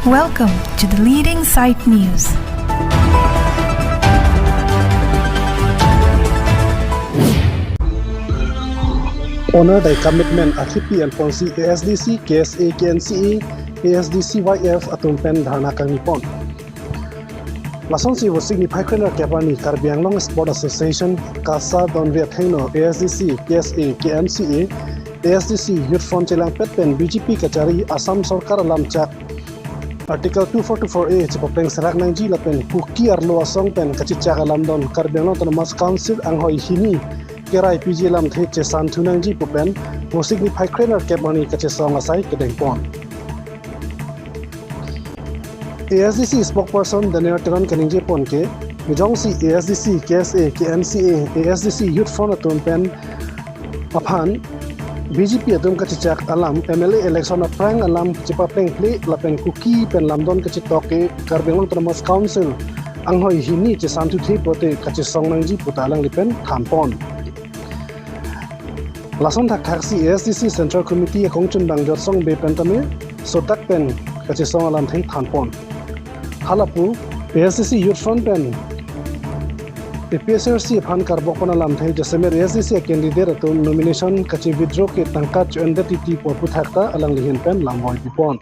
Welcome to the Leading Site News. Honor the commitment akipi and ponsi ASDC, KSA, KNCE, ASDCYF atong pen dharna kang nipon. Lason si wo signify krener kapani Karbi Anglong Sport Association kasa don viet heno ASDC, KSA, KNCE, ASDC Youth Front chelang petpen BJP kachari Assam Sarkar lamchak Article 2424A chipopeng serak nang ji lapen puki arlo asong pen kachichak alam don Karbi Anglong Autonomous Council anghoi hini kerai PJ lam the che san thunang ji pupen wo signify krener kapani kache song asai kedeng pon. ASDC spokesperson Daniel Teran Kaningje Ponke, Mijongsi ASDC, KSA, KNCA, ASDC Youth Front atum pen aphan BJP atum kachichak alam MLA election of prang alam chipa peng play lapen kuki pen lamdon kachitoke Karbi Anglong Autonomous Council anghoi hini che santu thi pote kachisong nangji putalang lipen thampon. Lason thak thaksi ASDC Central Committee akongchun bangjot song be pentame sotak pen kachisong alam thei thampon. Halapu ASDC Youth Front pen PSRC phan karbokon alam thei jasemer ASDC candidate atum nomination kachi withdraw ke tangka chndtt porpu thakta alang lihin pen lamhoi pipon.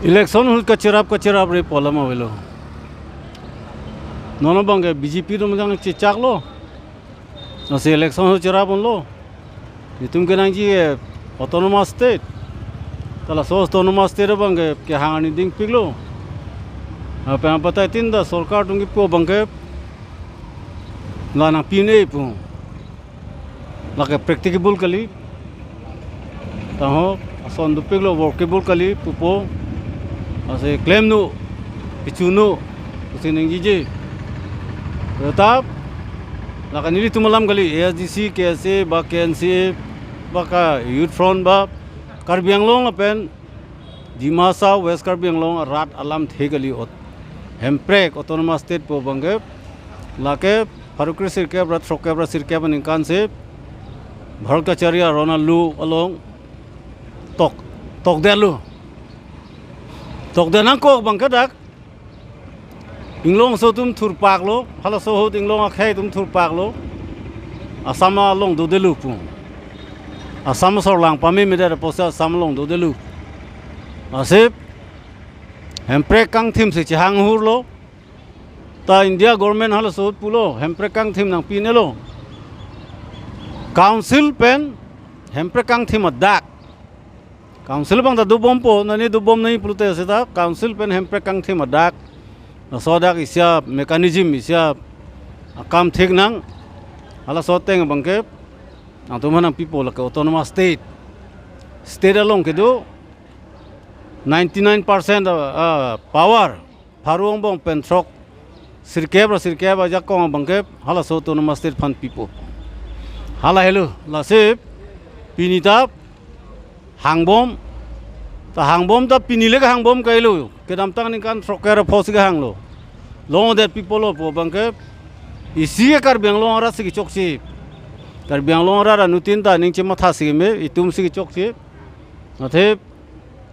Election hul kacirap re polama welo. Nono bangge BJP rum jang chichak lo. Nasi election hul cirap lo. Itum kenang ji autonomous state. Tala sos autonomous state bangge ke hangani ding piglo. Apa yang patah tinda sarkar tungi po bangge lana pine pu. Lake practicable kali. Taho ason du piglo workable kali pupo. Ase claim nu pichu nu usineng ji. Tetap lakan ini tumalam kali ASDC, KSA, ba KNCA, baka Youth Front ba Karbi Anglong apen Dimasa West Karbi Anglong rat alam thekali ot hemprek autonomous state po bangge lake Farukri sirke rat sokke rat sirke ban inkan se Bharkacharia Ronalu along tok delu tok denang ko bangke dak Inglong so tum thur pak lo hala so hot inglong akhai tum thur pak lo asama long do delu pu asam sor lang pami meda posa asam long do delu asip hempre kang thim se chang hur lo ta India government hala so pulo hempre kang thim nang pine lo council pen hempre kang thim adak council bang da du bom po nani du bom nai plute se ta council pen hempre kang thim adak sodak isya mechanism isya akam thik nang hala soteng bangke atumanang people like autonomous state along kedo 99% power pharuang bong pentrok sirkeba jakong bangke hala so autonomous state fan people hala hello lasip pinita hangbom ta pinile ka hangbom kailo kedam tang kan trokera phosi ka hanglo long that people of bangke isi Karbi Anglong ra sigi chokchi Karbi Anglong ra nutin ta ning chema tha sigi me itum sigi chokchi athe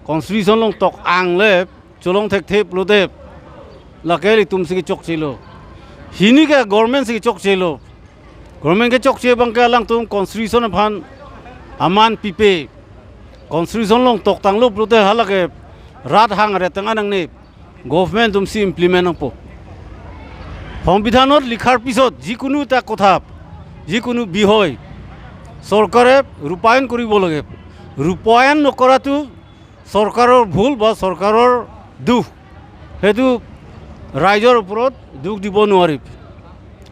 constitution long tok angle cholong thek thep lo de lakeli tum sigi chokchi lo hini ka government sigi chokchi lo government ke chokchi bangke lang tum constitution phan aman pipe constitution long tok tang lo de halake rat hang re tanga nang ni government tum si implement po সংবিধানত লিখার পিছত যিকোনো এটা কথা যিকোনো বিষয় সরকারে রূপায়ণ কৰিব লাগে ৰূপায়ণ নকৰাটো সৰকাৰৰ ভুল বা সৰকাৰৰ দুখ হেতু ৰাইজৰ ওপৰত দুখ দিব নোৱাৰি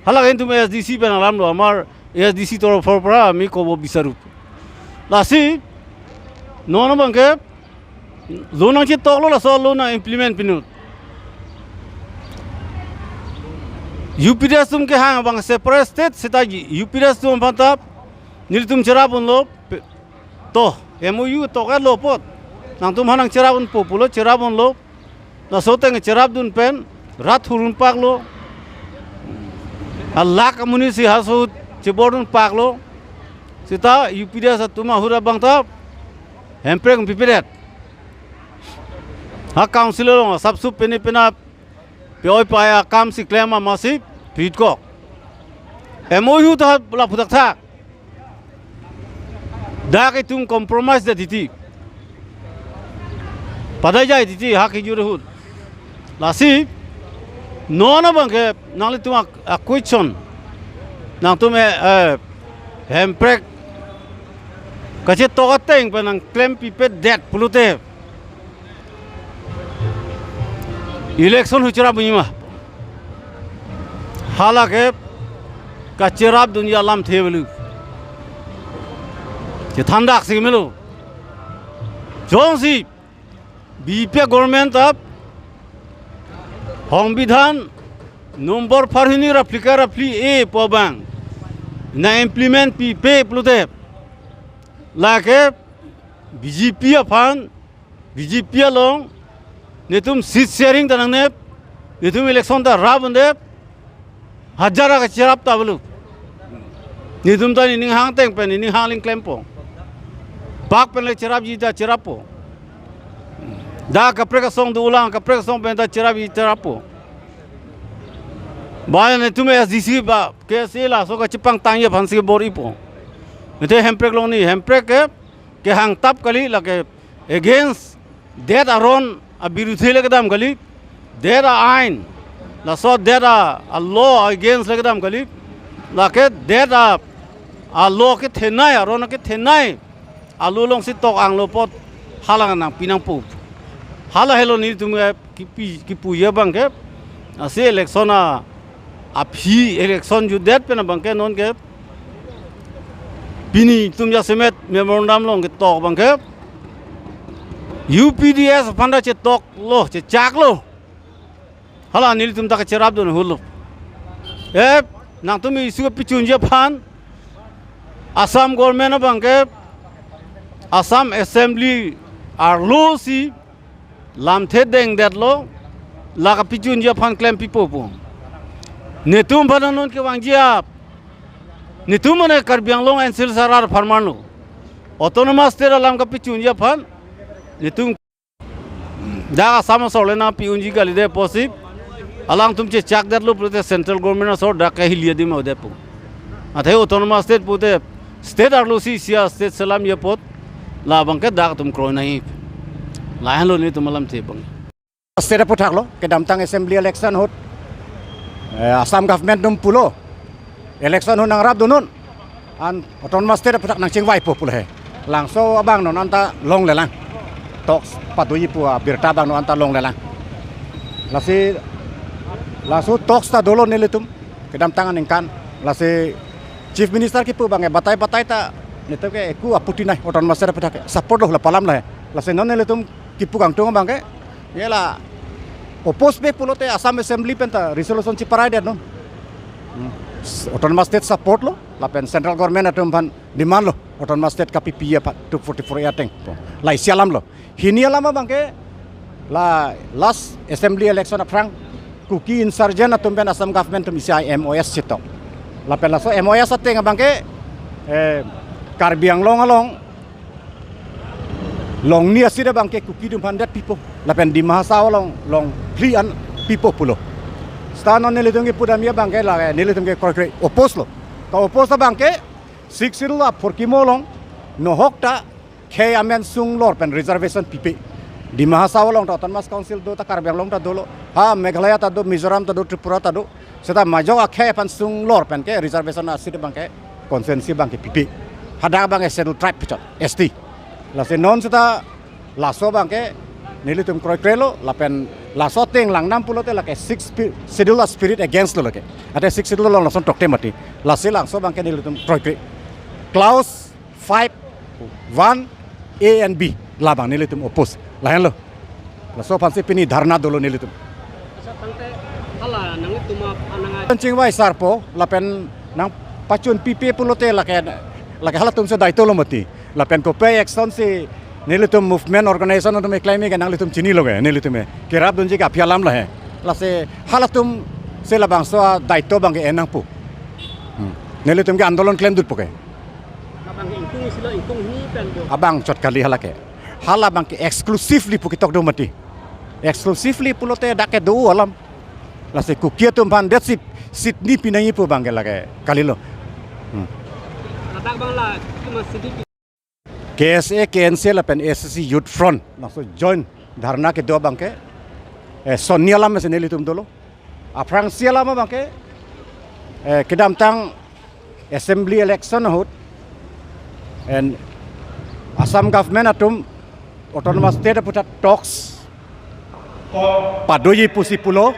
হালাকে তুমি এসডিসি পেনালাম ন আমাৰ এসডিসি তৰফৰ পৰা আমি ক'ব বিচাৰো লাসি ননবংকে লোনাচি তকলো লাস লোনা implement পিনুত UPDS tum ke hang bang separate state sita UPDS tum pantap nilitum cerabun lo to MOU to ka lo pot nang tum hanang cerabun populo cerabun lo na soteng cerab dun pen rat hurun pak lo Allah komunisi hasut cebodun pak lo sita UPDS tum ahura bang tap hemprek pipiret ha council long sabsu peni pena peoi paya kam si klema masi pitko MOU ta la putak tha da ke tum compromise da diti padai jai diti ha ke jure hud lasi nona bangke nangli tum a question nang tum hemprek kache togateng penang claim pipet debt pulute election huchara bunima halake kachirab dunia lam thebelu je thandak sigmelo jongsi bp government of সংবিধান নম্বর ফারহিনি রাফলিকা রাফলি এ পবাং না implement পি পে প্লুতে লাকে BJP আফান BJP লং নেতুম সিট শেয়ারিং তানাংনে নেতুম ইলেকশন তা রাবন্দে হাজারা কা চেরাপ তাবলু নেতুম তা নিং হাং তেং পেন নিং হাং লিং ক্লেম পো পাক পেন লে চেরাপ জিতা চেরাপ পো da kapre ka song du ulang kapre ka song pen da chera bi chera po ba ne tume SDC ba ke se la so ka chipang tang ye phan si bori po mete hemprek long ni hemprek ke hang tap kali la ke against that aron a biruthe le kadam kali there ain la so there a law against le kadam kali la ke there a law ke thenai aron ke thenai alu long si tok ang lo pot halang nang pinang pu hala hello ni tum ki pu ye bang ke ase election a phi election ju det pe na bang ke non ke bini tum ya semet memorandum long ke tok bang ke UPDS phanda che tok lo che chak lo hala ni tum ta ka cherap don hul e nang tum isu pichun je phan Assam government bang ke Assam Assembly ar lo si lam the deng dat lo la ka pichun je phan claim pipo po netum bananon ke wangjia netum ne karbiang long ensil sarar farmanu autonomous tera lam ka pichun je phan netum da sama solena piunji gali de posib alang tum che chak dat lo prote central government so da ka hilia di mo de po athe autonomous state pote state ar lo si sia state salam ye pot la bang ke da tum kro nahi lahan lo ni tu malam te bang state puthak lo ke damtang assembly election hot Assam government dum pulo election ho nang rap dunun an autonomous state puthak nang chingwai po pulo he langso abang non anta long lelang tok patui pu birta bang non anta long lelang lasi lasu tok sta dolo neletum ke damtang aningkan lasi chief minister ki pu bang batai ta neto ke ku aputinai autonomous state puthak support lo palam la lasi non neletum kipu kang tung bangke yela opos be pulote Assam Assembly penta resolution ci parade no autonomous state support lo la pen central government atum ban demand lo autonomous state KPP ya 244 ya teng la isialam lo hini alama bangke la last assembly election aprang kuki insurgent atum ben Assam government tum isi MOS sitok la pen la so MOS ateng bangke Karbiang long along long ni asida bangke kuki dum 100 people lapen di mahasau long plian people pulo stano nele tungi pudamia bangke la nele tungi korkre opos lo ka opos ta bangke siksirul la forkimo long no hokta ke amen sung lor pen reservation pipe di mahasau long ta autonomous council do ta Karbiang long ta dolo ha Meghalaya ta do Mizoram ta do Tripura ta do seta majo ke pan sung lor pen ke reservation asida bangke konsensi bangke pipe hada bangke schedule tribe pichot ST lase non suta laso bangke nilitum kroikrelo lapen laso teng lang 60 te lake 6 schedule spirit against lo lake ate 6 schedule lo langsung tokte mati lase langso bangke nilitum kroikre clause 5 1 A and B labang nilitum oppose lahen lo laso panse pini dharna dolo nilitum hala nang ituma ananga kencing wai sarpo lapen nang pacun pipi pulote lake hala tum se daito lo mati lapen ko pay action si nilitum movement organization tum claiming nang litum chini loge nilitum kirap dunji ka phialam la he lase halatum se labang so daito bang enang pu nilitum ke andolon claim dut poke abang ingtung sila ingtung hi pen abang chot kali halake hala bangke exclusively pukitok do mati exclusively pulote dake do alam la se kukia tum pan det Sydney pinai pu bangke lage kalilo Latak bang la cuma sedikit. KSA KNC la pen SSC Youth Front langsung join dharna ke do bangke Sonia lama seneli tum dolo aprang sia lama bangke kedam tang assembly election hot and Assam government atum autonomous state putat talks padoyi pusi pulo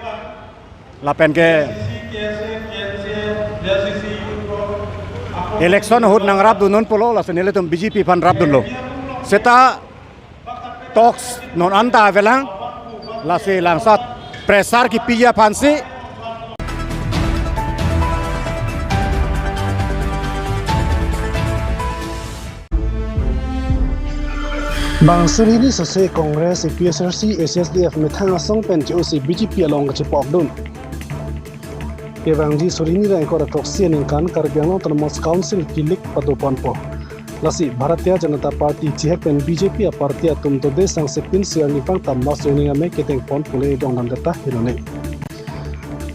lapen ke election hot nang rap dunon pulo la senele tum BJP fan rap dunlo seta talks non anta avelang la se langsat presar ki piya fansi Bang Surini Sose Congress PSRC SSDF Methang Asong Pen COC BJP along Chipok Dun. Evangji Surini Rai Kora Toksian Inkan Karbiang Autonomous Council Kilik Patuponpo. Lasi Bharatiya Janata Party Chihak Pen BJP a Party Atum Tode Sang Sepin Siar Nipang Tamas Joining Ame Keteng Pon Pule Dong Nandata Hirone.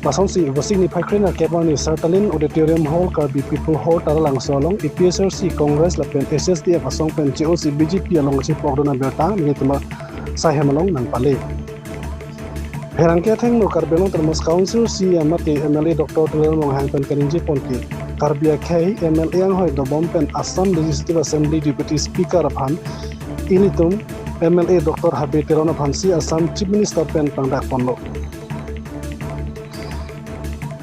Pasonsi Wasing ni Pakrina Kebani Sartalin Auditorium Hall Karbi People Hall Taralang Solong PSRC Congress Lapen SSDF Asong Pen COC BJP along Chipok Dona Berta Nitula Sahemalong Nang Pale. Herangke Theng no Karbiang Autonomous Council si Amati MLA Dr. Tulang Hang Pen Karinji Ponki Karbia K MLA Yang Hoi Dobom Pen Assam Legislative Assembly Deputy Speaker Aphan Initum MLA Dr. Habib Teron Aphan si Assam Chief Minister Pen Pangdak Ponlo.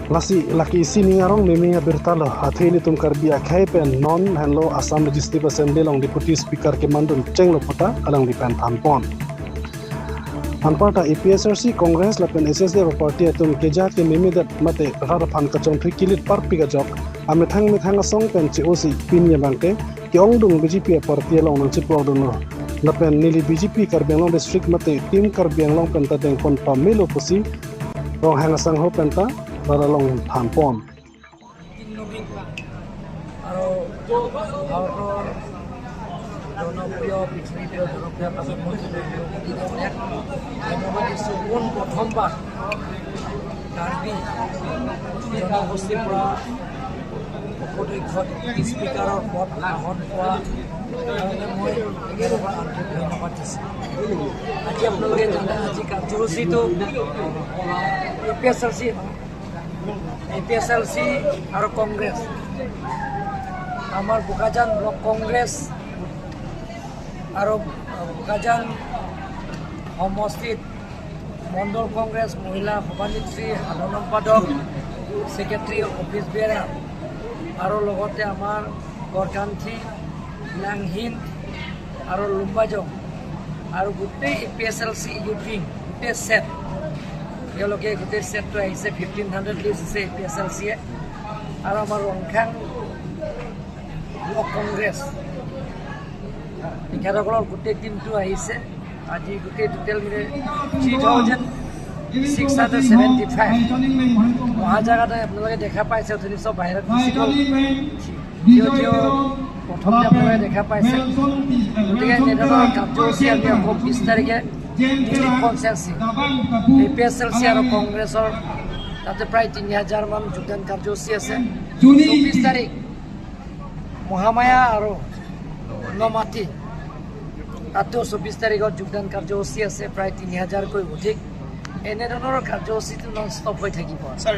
Laki sini arong mimi bertalo hati ini tum Karbia K pen non hanlo Assam Legislative Assembly long Deputy Speaker ke Mandun ceng lo puta alang di pen Thanpon. Anparta PSRC Congress lapen SSDF Party atum kejat ke mimi dat mate rarapan kacong trikilit parpi kajok amethang asong pen COC pinya bangke ke ongdung BJP Party long nang Chipok Dun lapen nili BJP Karbiang long district mate tim Karbiang long pen tadeng pon pamelo pusi rong hangasang ho penta Baralong Thanpon. প্রথমবার কার্বি জনগোষ্ঠীৰ পৰা স্পিকাৰৰ পদ গ্ৰহণ কৰা কাৰণে মই একেবাৰে আন্তৰিক ধন্যবাদ দিছোঁ। আজি আপোনালোকে জানে আজি কাৰ্যসূচীটো APSLC আৰু কংগ্ৰেছ আমাৰ বোকাজান ব্লক কংগ্ৰেছ আৰু বোকাজান সমষ্টিত মণ্ডল কংগ্ৰেছ মহিলা সভানেত্ৰী সাধাৰণ সম্পাদক ছেক্ৰেটাৰী অফিচ বেয়াৰ আৰু লগতে আমাৰ গড়কান্থী লাংহিন আৰু লুম্বাজং আৰু গোটেই APSLC ইউথ উইং গোটেই ছেট তেওঁলোকে গোটেই ছেটটো আহিছে 1500 লিষ্ট আছে APSLCয়ে আৰু আমাৰ ৰংখাং ব্লক কংগ্ৰেছ তেখেতসকলৰ গোটেই টিমটো আহিছে আজি গোটেই টোটেল মিলে 3675 অহা জেগাতে আপোনালোকে দেখা পাইছে অথনি চব বাহিৰত গুচি গ'ল প্ৰথমতে আপোনালোকে দেখা পাইছে গতিকে এনেধৰণৰ কাৰ্যসূচী আমি আকৌ 20 তাৰিখে কনচাৰ্চি APSLC আৰু কংগ্ৰেছৰ তাতে প্ৰায় 3000 মান যোগদান কাৰ্যসূচী আছে 24 তাৰিখ মহামায়া আৰু নমাটি তাতো 24 তাৰিখত যোগদান কাৰ্যসূচী আছে প্ৰায় 3000কৈ অধিক এনেধৰণৰ কাৰ্যসূচীটো নন ষ্টপ হৈ থাকিব। স্যাৰ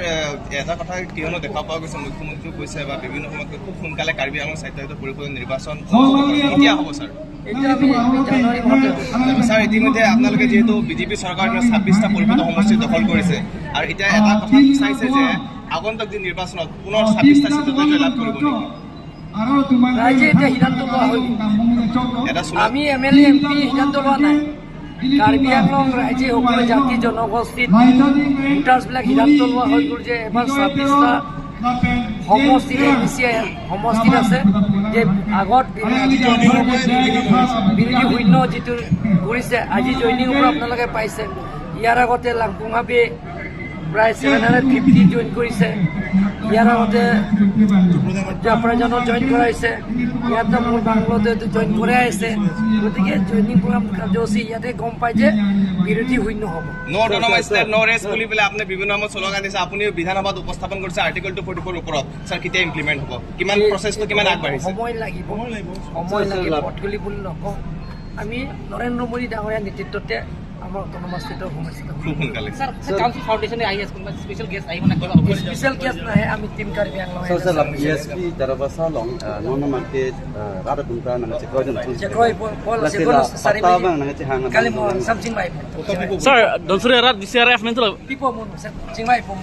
এটা কথা কিয়নো দেখা পোৱা গৈছে মুখ্যমন্ত্ৰীয়ে কৈছে বা বিভিন্ন সময়ত খুব সোনকালে কাৰ্বি আংলং স্বায়ত্তশাসিত পৰিষদৰ নিৰ্বাচন কেতিয়া হ'ব স্যাৰ? এতিয়া আমি জানুৱাৰী মাহতে স্যাৰ ইতিমধ্যে আপোনালোকে যিহেতু বিজেপি চৰকাৰে 26টা পৰিষদ সমষ্টি দখল কৰিছে আৰু এতিয়া এটা কথা চাইছে যে আগন্তুক দিন নিৰ্বাচনত পুনৰ 26টা চিটত লাভ কৰিব নেকি? ৰাইজে এতিয়া সিদ্ধান্ত লোৱা হৈ আমি MLA MP সিদ্ধান্ত লোৱা নাই কাৰ্বি আংলং ৰাইজে সকলো জাতি জনগোষ্ঠীত ভোটাৰ্ছবিলাক সিদ্ধান্ত লোৱা হৈ গ'ল যে এবাৰ 26টা সমষ্টি সমষ্টিত আছে যে আগত বিৰোধী শূন্য যিটো কৰিছে আজি জইনিঙৰ পৰা আপোনালোকে পাইছে ইয়াৰ আগতে লাংপুংহাবি প্ৰায় 750 জইন কৰিছে ইয়াৰ আগতে জাফৰাজানত জইন কৰাইছে ইয়াতে মোৰ বাংলোতে জইন কৰি আছে গতিকে জইনিং প্ৰগ্ৰাম কাৰ্যসূচী ইয়াতে গম পাই যে বিৰোধী শূন্য হ'ব নো অট'নমাছ ষ্টেট নো ৰেষ্ট বুলি পেলাই আপুনি বিভিন্ন সময়ত শ্লোগান দিছে আপুনি বিধানসভাত উপস্থাপন কৰিছে আৰ্টিকল 244 ওপৰত স্যাৰ কেতিয়া ইমপ্লিমেণ্ট হ'ব কিমান প্ৰচেছটো কিমান আগবাঢ়িছে সময় লাগিব পথগুলি বুলি নকওঁ আমি নৰেন্দ্ৰ মোদী ডাঙৰীয়াৰ নেতৃত্বতে আমাৰ অট'নমাছ ষ্টেটৰ সমস্যা খুব সোনকালে কাউন্সিল ফাউন্ডেশনে আই আছে কোনোবা স্পেশাল গেস্ট আহিব না স্পেচিয়েল কেছ নাহে আমি team Karbi Anglong ESP darabasa long nono market rada punta nang chekoy dun চেক্ৰই পল চেক্ৰই সাৰি bang nang chehang কালি মই সামচিং বাই Sir, don't worry, this year I have mental. পিপো মন চিংবাই পম